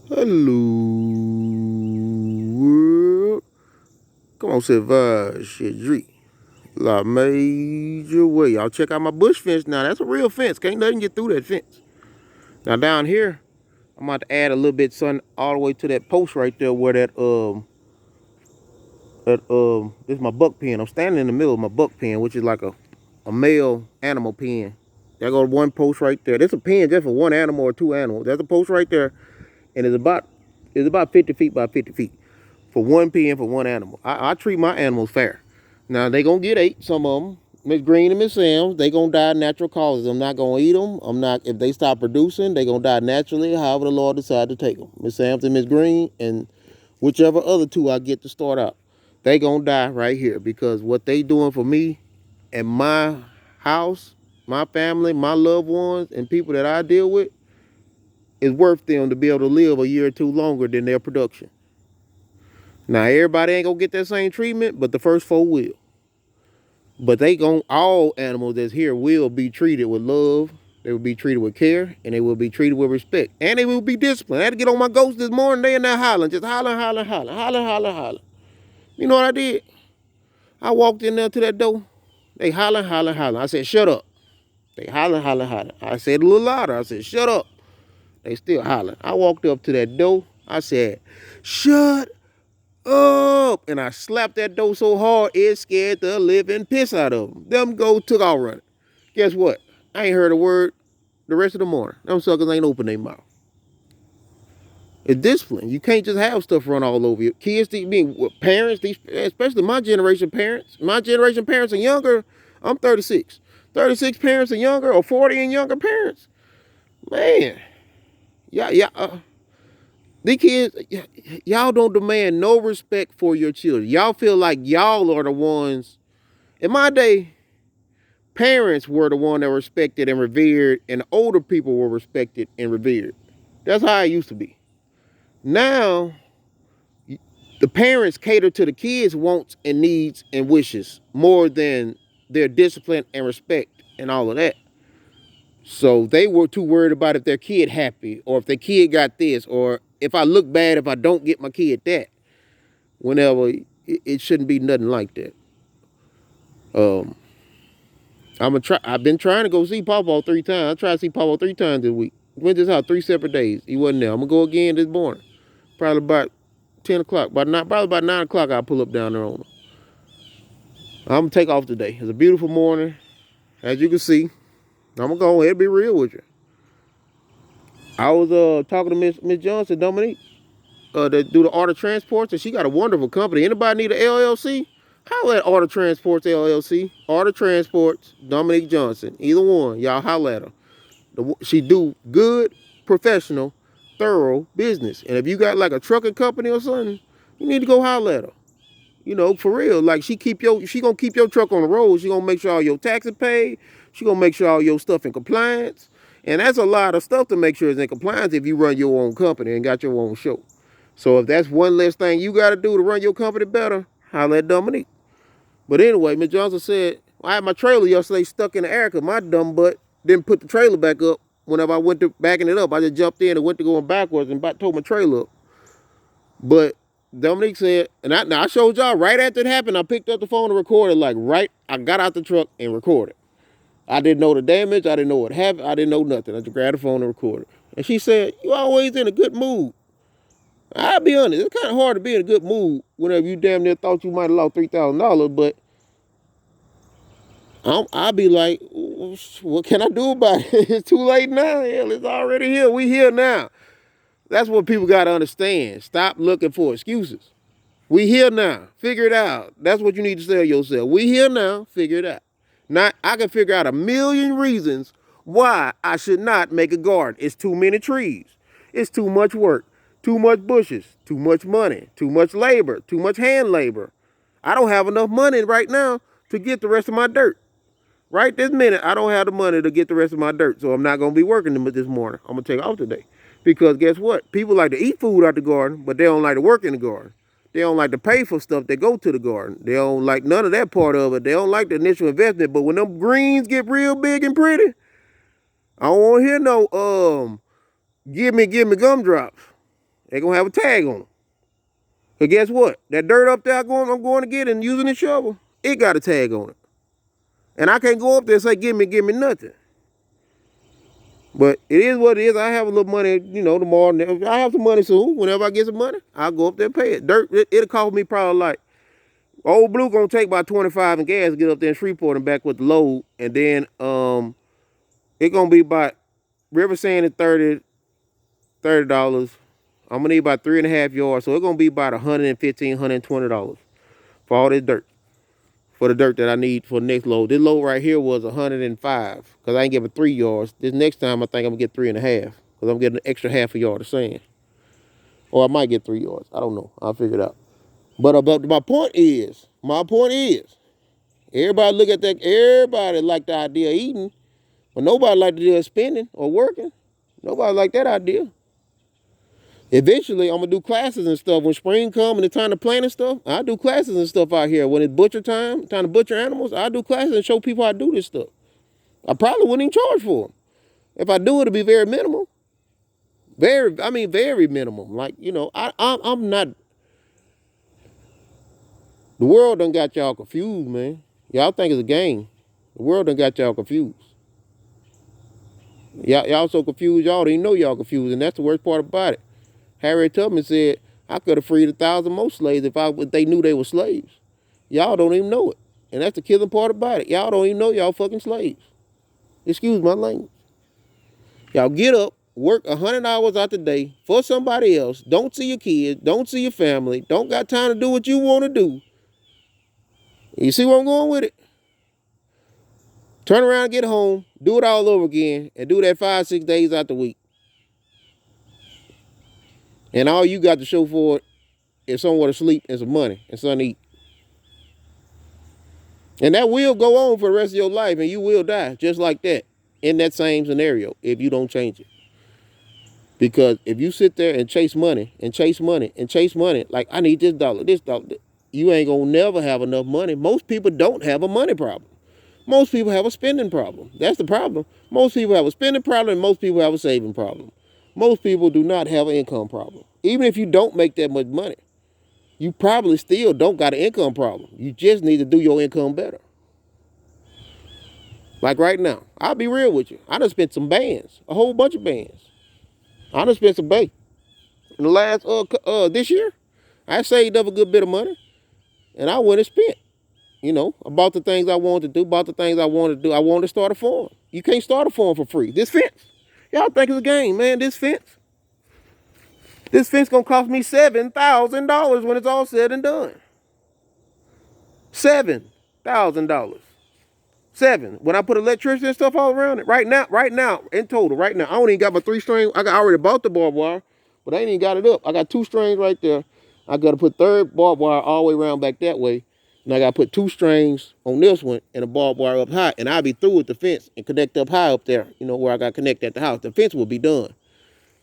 Hello world. Come on, Savage shit, Dree. La major way. Y'all check out my bush fence now. That's a real fence. Can't nothing get through that fence. Now down here, I'm about to add a little bit sun all the way to that post right there where this is my buck pen. I'm standing in the middle of my buck pen, which is like a male animal pen. There go one post right there. There's a pen just for one animal or two animals. There's a post right there, and it's about 50 feet by 50 feet for one pen for one animal. I treat my animals fair. Now they gonna get ate. Some of them, Miss Green and Miss Sam's, they gonna die natural causes. I'm not gonna eat them. I'm not. If they stop producing, they gonna die naturally. However the Lord decide to take them. Miss Sam's and Miss Green, and whichever other two I get to start out, they gonna die right here because what they doing for me and my house, my family, my loved ones, and people that I deal with is worth them to be able to live a year or two longer than their production. Now everybody ain't gonna get that same treatment, but the first four will. But they gon' all animals that's here will be treated with love. They will be treated with care, and they will be treated with respect, and they will be disciplined. I had to get on my goats this morning. They in there hollering, just hollering, hollering, hollering, hollering, hollering, hollering. You know what I did? I walked in there to that door. They hollering, hollering, hollering. I said, "Shut up." They hollering, hollering, hollering. I said a little louder. I said, "Shut up." They still hollering. I walked up to that door. I said, "Shut up," and I slapped that door so hard it scared the living piss out of them. Them go took off running. Guess what? I ain't heard a word the rest of the morning. Them suckers ain't open their mouth. It's discipline. You can't just have stuff run all over you. Kids, parents, especially my generation parents. My generation parents are younger. I'm 36. 36 parents are younger, or 40 and younger parents. Man, yeah. These kids, y'all don't demand no respect for your children. Y'all feel like y'all are the ones. In my day, parents were the one that were respected and revered, and older people were respected and revered. That's how it used to be. Now, the parents cater to the kids' wants and needs and wishes more than their discipline and respect and all of that. So they were too worried about if their kid happy, or if their kid got this, or if I look bad if I don't get my kid that. Whenever it shouldn't be nothing like that. Um, I've been trying to go see Papa 3 times. I tried to see Papa 3 times this week. Went to his house 3 separate days. He wasn't there. I'm gonna go again this morning. Probably about 10 o'clock. Probably about 9 o'clock. I'll pull up down there on him. I'm gonna take off today. It's a beautiful morning, as you can see. I'm gonna go ahead and be real with you. I was talking to Miss Johnson, Dominique, that do the Art of Transports, and she got a wonderful company. Anybody need an LLC? Holla at Art of Transports LLC. Art of Transports, Dominique Johnson. Either one, y'all holla at her. She do good, professional, thorough business. And if you got like a trucking company or something, you need to go holla at her. You know, for real. Like she gonna keep your truck on the road. She gonna make sure all your taxes paid. She gonna make sure all your stuff in compliance. And that's a lot of stuff to make sure it's in compliance if you run your own company and got your own show. So if that's one less thing you got to do to run your company better, holla at Dominique. But anyway, Ms. Johnson said, I had my trailer yesterday stuck in the air because my dumb butt didn't put the trailer back up. Whenever I went to backing it up, I just jumped in and went to going backwards and tore my trailer up. But Dominique said, and I showed y'all right after it happened, I picked up the phone and recorded, I got out the truck and recorded. I didn't know the damage. I didn't know what happened. I didn't know nothing. I just grabbed the phone and recorded. And she said, you always in a good mood. I'll be honest, it's kind of hard to be in a good mood whenever you damn near thought you might have lost $3,000, but I'll be like, what can I do about it? It's too late now. Hell, it's already here. We here now. That's what people got to understand. Stop looking for excuses. We here now. Figure it out. That's what you need to tell yourself. We here now. Figure it out. Not, I can figure out a million reasons why I should not make a garden. It's too many trees. It's too much work. Too much bushes. Too much money. Too much labor. Too much hand labor. I don't have enough money right now to get the rest of my dirt. Right this minute, I don't have the money to get the rest of my dirt, so I'm not going to be working this morning. I'm going to take off today. Because guess what? People like to eat food out the garden, but they don't like to work in the garden. They don't like to pay for stuff that go to the garden. They don't like none of that part of it. They don't like the initial investment. But when them greens get real big and pretty, I don't want to hear no, give me gumdrops. They're going to have a tag on them. But guess what? That dirt up there I'm going to get and using the shovel, it got a tag on it. And I can't go up there and say, give me nothing. But it is what it is. I have a little money, tomorrow. I have some money soon. Whenever I get some money, I'll go up there and pay it. Dirt, it'll cost me probably like, Old Blue gonna take about 25 in gas to get up there in Shreveport and back with the load. And then it gonna be about river sand at $30. I'm gonna need about 3.5 yards. So it's gonna be about $115, $120 for all this dirt. For the dirt that I need for the next load. This load right here was 105 because I ain't give it 3 yards. This next time I think I'm gonna get 3.5 because I'm getting an extra half a yard of sand. Or I might get 3 yards. I don't know. I'll figure it out. But my point is, everybody look at that. Everybody like the idea of eating, but nobody like the idea of spending or working. Nobody like that idea. Eventually, I'm gonna do classes and stuff. When spring comes and it's time to plant and stuff, I do classes and stuff out here. When it's butcher time to butcher animals, I do classes and show people how to do this stuff. I probably wouldn't even charge for them. If I do, it'll be very minimal. Very minimum. Like, I'm not. The world done got y'all confused, man. Y'all think it's a game. The world done got y'all confused. Y'all so confused, y'all don't even know y'all confused, and that's the worst part about it. Harriet Tubman said, I could have freed 1,000 more slaves if they knew they were slaves. Y'all don't even know it. And that's the killing part about it. Y'all don't even know y'all fucking slaves. Excuse my language. Y'all get up, work 100 hours out the day for somebody else, don't see your kids, don't see your family, don't got time to do what you want to do. You see where I'm going with it? Turn around, get home, do it all over again, and do that 5-6 days out the week. And all you got to show for it is somewhere to sleep and some money and something to eat. And that will go on for the rest of your life, and you will die just like that in that same scenario if you don't change it. Because if you sit there and chase money and chase money and chase money, like I need this dollar, you ain't gonna never have enough money. Most people don't have a money problem. Most people have a spending problem. That's the problem. Most people have a spending problem and most people have a saving problem. Most people do not have an income problem. Even if you don't make that much money, you probably still don't got an income problem. You just need to do your income better. Like right now, I'll be real with you. I done spent some bands, a whole bunch of bands. I done spent some bank. In the last, this year, I saved up a good bit of money and I went and spent. About the things I wanted to do, I wanted to start a farm. You can't start a farm for free. This fence, y'all think it's a game, man. This fence gonna cost me $7,000 when it's all said and done. $7,000. When I put electricity and stuff all around it. Right now, in total, right now, I don't even got my 3-string. I already bought the barbed wire, but I ain't even got it up. I got 2 strings right there. I got to put 3rd barbed wire all the way around back that way. And I got to put 2 strings on this one and a barbed wire up high. And I'll be through with the fence and connect up high up there, where I got to connect at the house. The fence will be done.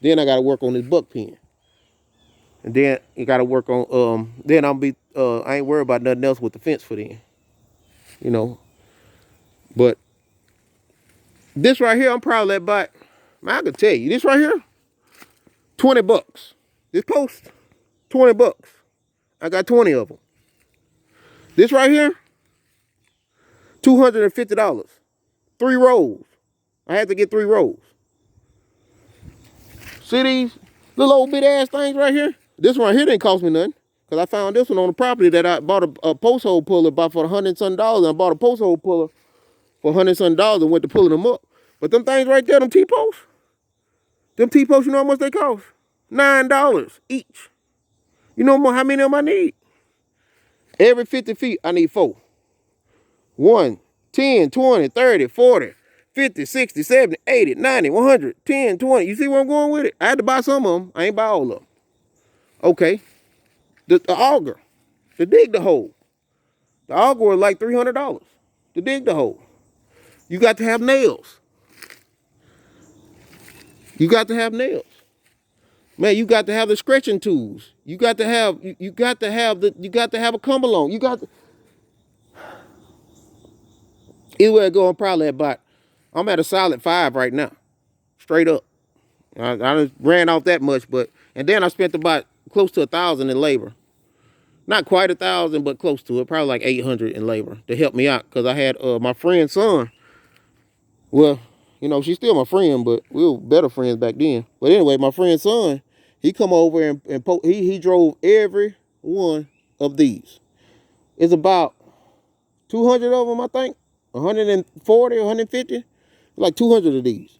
Then I got to work on this buck pen. And then you got to work on, then I ain't worried about nothing else with the fence for then. But this right here, I'm proud of that bike. Man, I can tell you, this right here, $20. This post, $20. I got 20 of them. This right here, $250. 3 rolls. I had to get 3 rolls. See these little old bit ass things right here? This one right here didn't cost me nothing. Because I found this one on the property that I bought a post hole puller about for $100 and something. And I bought a post hole puller for $100 and something and went to pulling them up. But them things right there, them T-posts, you know how much they cost? $9 each. You know how many of them I need? Every 50 feet, I need 4. 1, 10, 20, 30, 40, 50, 60, 70, 80, 90, 100, 10, 20. You see where I'm going with it? I had to buy some of them. I ain't buy all of them. Okay. The auger to dig the hole. The auger was like $300 to dig the hole. You got to have nails. Man, you got to have the scratching tools. You got to have a come along. Either way I go, I'm probably about, I'm at a solid 5 right now. Straight up. I just ran off that much, and then I spent about close to 1,000 in labor. Not quite 1,000, but close to it. Probably like 800 in labor to help me out, because I had my friend's son. Well, you know, she's still my friend, but we were better friends back then. But anyway, my friend's son, he come over and he drove every one of these. It's about 200 of them, I think. 140, 150. Like 200 of these.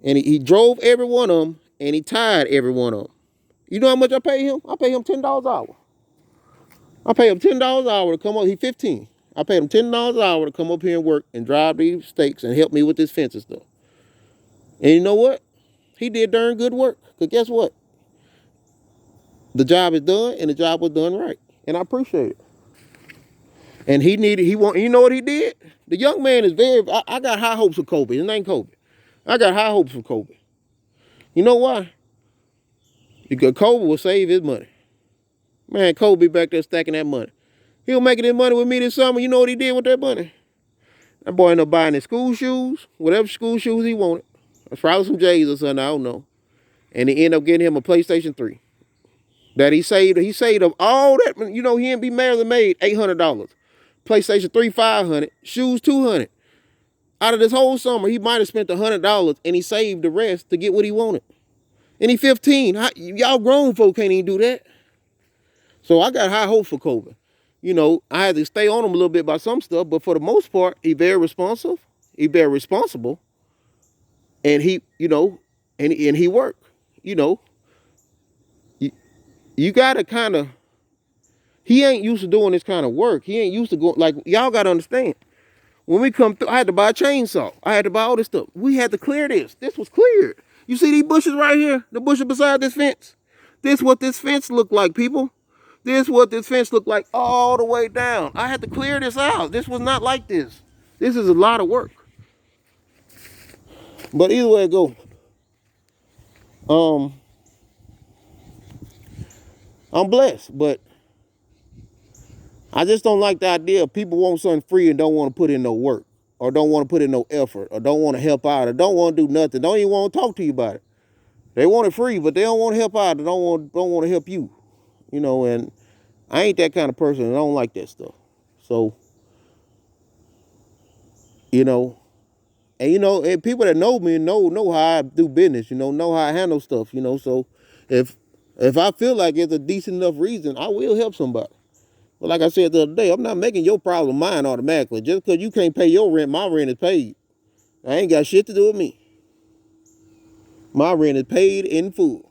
And he drove every one of them, and he tied every one of them. You know how much I pay him? I pay him $10 an hour. I pay him $10 an hour to come up. He's 15. I paid him $10 an hour to come up here and work and drive these stakes and help me with this fence and stuff. And you know what? He did darn good work. Because guess what? The job is done, and the job was done right. And I appreciate it. And you know what he did? The young man is I got high hopes for Kobe. His name Kobe. I got high hopes for Kobe. You know why? Because Kobe will save his money. Man, Kobe back there stacking that money. He was making his money with me this summer. You know what he did with that money? That boy ended up buying his school shoes, whatever school shoes he wanted. It's probably some J's or something, I don't know. And he ended up getting him a PlayStation 3. That he saved of all that. You know, he ain't be merely made $800. PlayStation 3, $500. Shoes, $200. Out of this whole summer, he might have spent $100, and he saved the rest to get what he wanted. And he 15. Y'all grown folk can't even do that. So I got high hopes for Kobe. You know, I had to stay on him a little bit about some stuff, but for the most part, he very responsive. He very responsible. And he, you know, and he worked. You know, you got to kind of, he ain't used to doing this kind of work. He ain't used to going, like, y'all got to understand. When we come through, I had to buy a chainsaw. I had to buy all this stuff. We had to clear this. This was cleared. You see these bushes right here? The bushes beside this fence? This is what this fence looked like, people. This is what this fence looked like all the way down. I had to clear this out. This was not like this. This is a lot of work. But either way it go, I'm blessed, but I just don't like the idea of people want something free and don't want to put in no work, or don't want to put in no effort, or don't want to help out, or don't want to do nothing, don't even want to talk to you about it. They want it free, but they don't want to help out, they don't want to help you. You know, and I ain't that kind of person, and I don't like that stuff. So, you know, and people that know me know how I do business, know how I handle stuff, so if I feel like it's a decent enough reason, I will help somebody. But like I said the other day, I'm not making your problem mine automatically. Just because you can't pay your rent, my rent is paid. I ain't got shit to do with me. My rent is paid in full.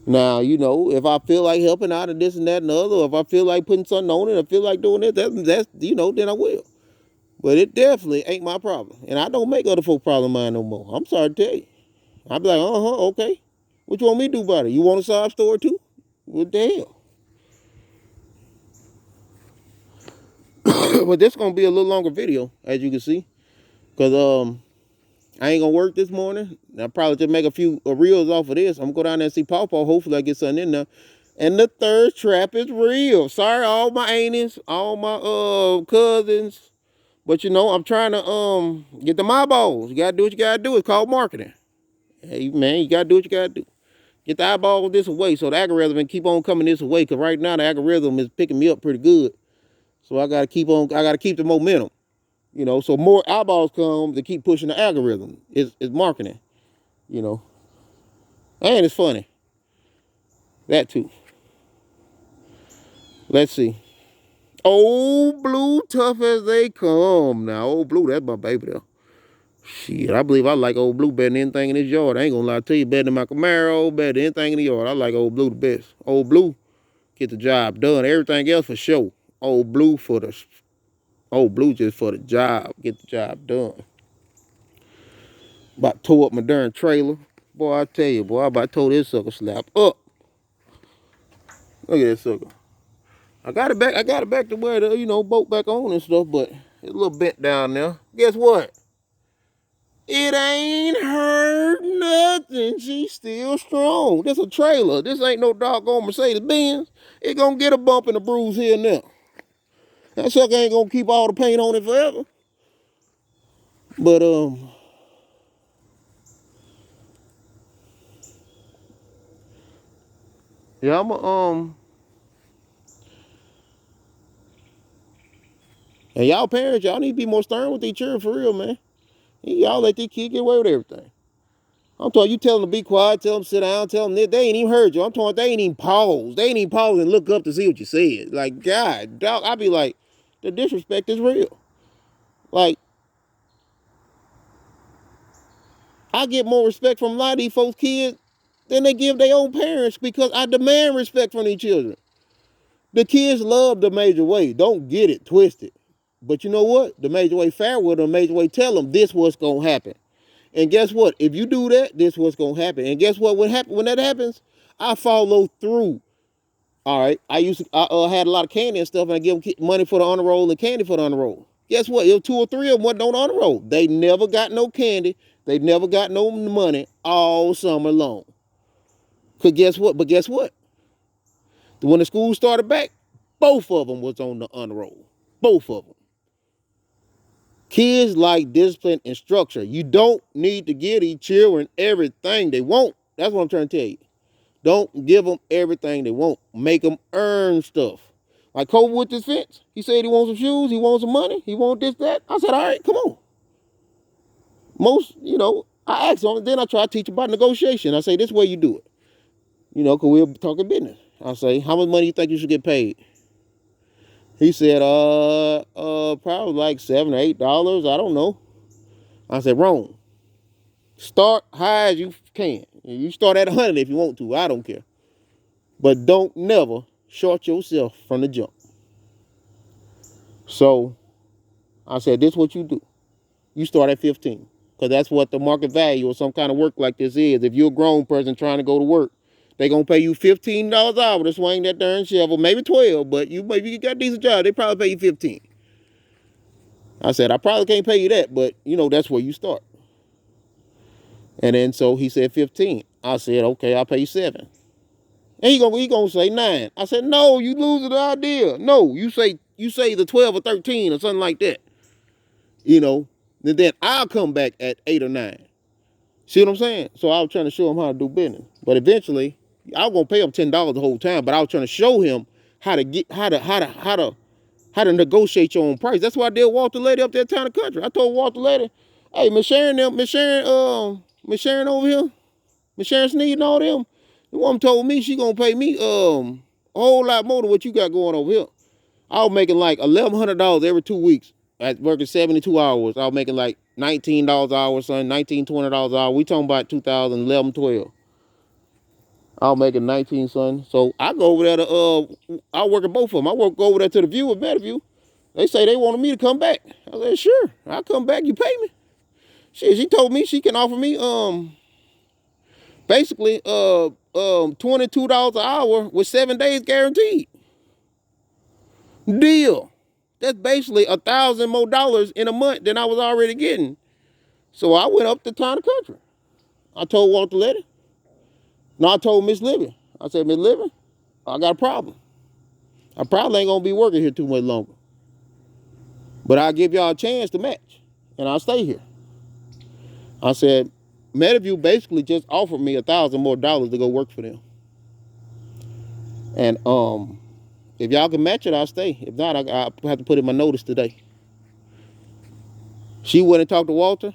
Now, if I feel like helping out and this and that and the other, or if I feel like putting something on it, I feel like doing it, that's then I will. But it definitely ain't my problem. And I don't make other folk problem mine no more. I'm sorry to tell you. I'll be like, okay. What you want me to do about it? You want a sob story too? What the hell? But this going to be a little longer video, as you can see. Because I ain't going to work this morning. I'll probably just make a few reels off of this. I'm going to go down there and see Paw Paw. Hopefully I get something in there. And the third trap is real. Sorry, all my aunties, all my cousins. But I'm trying to get the eyeballs. You gotta do what you gotta do. It's called marketing. Hey man, you gotta do what you gotta do. Get the eyeballs this way so the algorithm can keep on coming this way. Cause right now the algorithm is picking me up pretty good. So I gotta keep the momentum. So more eyeballs come to keep pushing the algorithm. It's marketing. And it's funny. That too. Let's see. Old Blue, tough as they come. Now, Old Blue, that's my baby though. Shit, I believe I like Old Blue better than anything in this yard. I ain't gonna lie to you, better than my Camaro, better than anything in the yard. I like Old Blue the best. Old Blue, get the job done. Everything else for show. Old Blue just for the job. Get the job done. About tore up my darn trailer. Boy, I tell you, boy, I about tore this sucker slap up. Look at that sucker. I got it back to where the, boat back on and stuff, but it's a little bent down there. Guess what? It ain't hurt nothing. She's still strong. This a trailer. This ain't no doggone Mercedes-Benz. It gonna get a bump and a bruise here and there. That sucker ain't gonna keep all the paint on it forever. But Yeah, and y'all parents, y'all need to be more stern with each children for real, man. Y'all let these kids get away with everything. I'm talking, you tell them to be quiet, tell them to sit down, tell them they ain't even heard you. I'm talking, they ain't even pause. They ain't even pause and look up to see what you said. Like, God, dog, I be like, the disrespect is real. Like, I get more respect from a lot of these folks' kids than they give their own parents because I demand respect from these children. The kids love the Major Way. Don't get it twisted. But you know what? The Major Way fair with them, Major Way tell them this what's gonna happen. And guess what? If you do that, this what's gonna happen. And guess what? When that happens, I follow through. All right. I had a lot of candy and stuff, and I give them money for the honor roll and candy for the honor roll. Guess what? It was 2 or 3 of them wasn't on the honor roll. They never got no candy. They never got no money all summer long. Cause guess what? But guess what? When the school started back, both of them was on the honor roll. Both of them. Kids like discipline and structure. You don't need to give these children everything they want. That's what I'm trying to tell you. Don't give them everything they want. Make them earn stuff. Like Kobe with this fence. He said he wants some shoes. He wants some money. He wants this, that. I said, all right, come on. I asked him. Then I try to teach him about negotiation. I say, this way you do it. Because we're talking business. I say, how much money you think you should get paid? He said, probably like $7 or $8. I don't know. I said, wrong. Start high as you can. You start at 100 if you want to. I don't care. But don't never short yourself from the jump. So I said, this is what you do. You start at 15. Because that's what the market value of some kind of work like this is. If you're a grown person trying to go to work, they're going to pay you $15 an hour to swing that darn shovel. Maybe 12, but maybe you got a decent job. They probably pay you 15. I said, I probably can't pay you that, but that's where you start. And then so he said 15. I said, okay, I'll pay you 7. And he gonna say 9. I said, no, you losing the idea. No, you say the 12 or 13 or something like that. And then I'll come back at 8 or 9. See what I'm saying? So I was trying to show him how to do business. But eventually, I was gonna pay him $10 the whole time, but I was trying to show him how to negotiate your own price. That's why I did Walter Lady up there Town and Country. I told Walter Lady, hey, Miss Sharon over here, Miss Sharon Sneed and all them, the woman told me she gonna pay me a whole lot more than what you got going over here. I was making like $1,100 every 2 weeks. At working 72 hours, I was making like $19 an hour, son, $19, $20 an hour. We talking about 2011, 12. I was making 19, son. So I go over there I work at both of them. I work over there to the View at Meadowview. They say they wanted me to come back. I said, sure, I'll come back. You pay me. She told me she can offer me basically $22 an hour with 7 days guaranteed. Deal. That's basically $1,000 more in a month than I was already getting. So I went up to Town and Country. I told Walter Letty. No, I told Miss Libby. I said, Miss Libby, I got a problem. I probably ain't gonna be working here too much longer. But I'll give y'all a chance to match. And I'll stay here. I said, Meadowview basically just offered me $1,000 more to go work for them. And if y'all can match it, I'll stay. If not, I have to put in my notice today. She went and talked to Walter.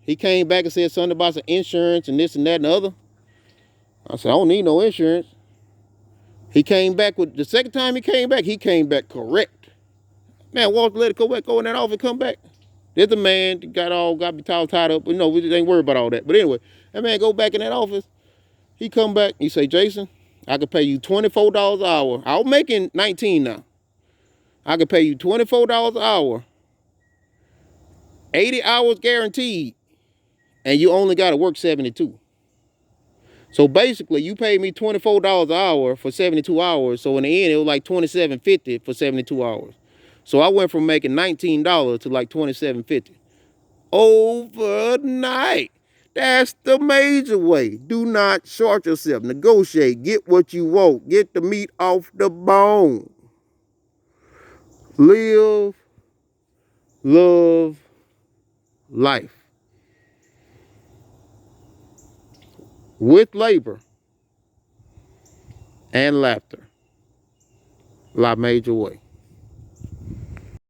He came back and said something about some insurance and this and that and the other. I said, I don't need no insurance. He came back the second time he came back correct. Man, Walter let it go in that office, come back. There's a man got me tied up. But no, we ain't worried about all that. But anyway, that man go back in that office. He come back. He say, Jason, I could pay you $24 an hour. I was making 19 now. I could pay you $24 an hour, 80 hours guaranteed, and you only got to work 72. So basically, you paid me $24 an hour for 72 hours. So in the end, it was like $27.50 for 72 hours. So I went from making $19 to like $27.50 overnight. That's the major way. Do not short yourself. Negotiate. Get what you want. Get the meat off the bone. Live, love, life. With labor and laughter. La Major Way.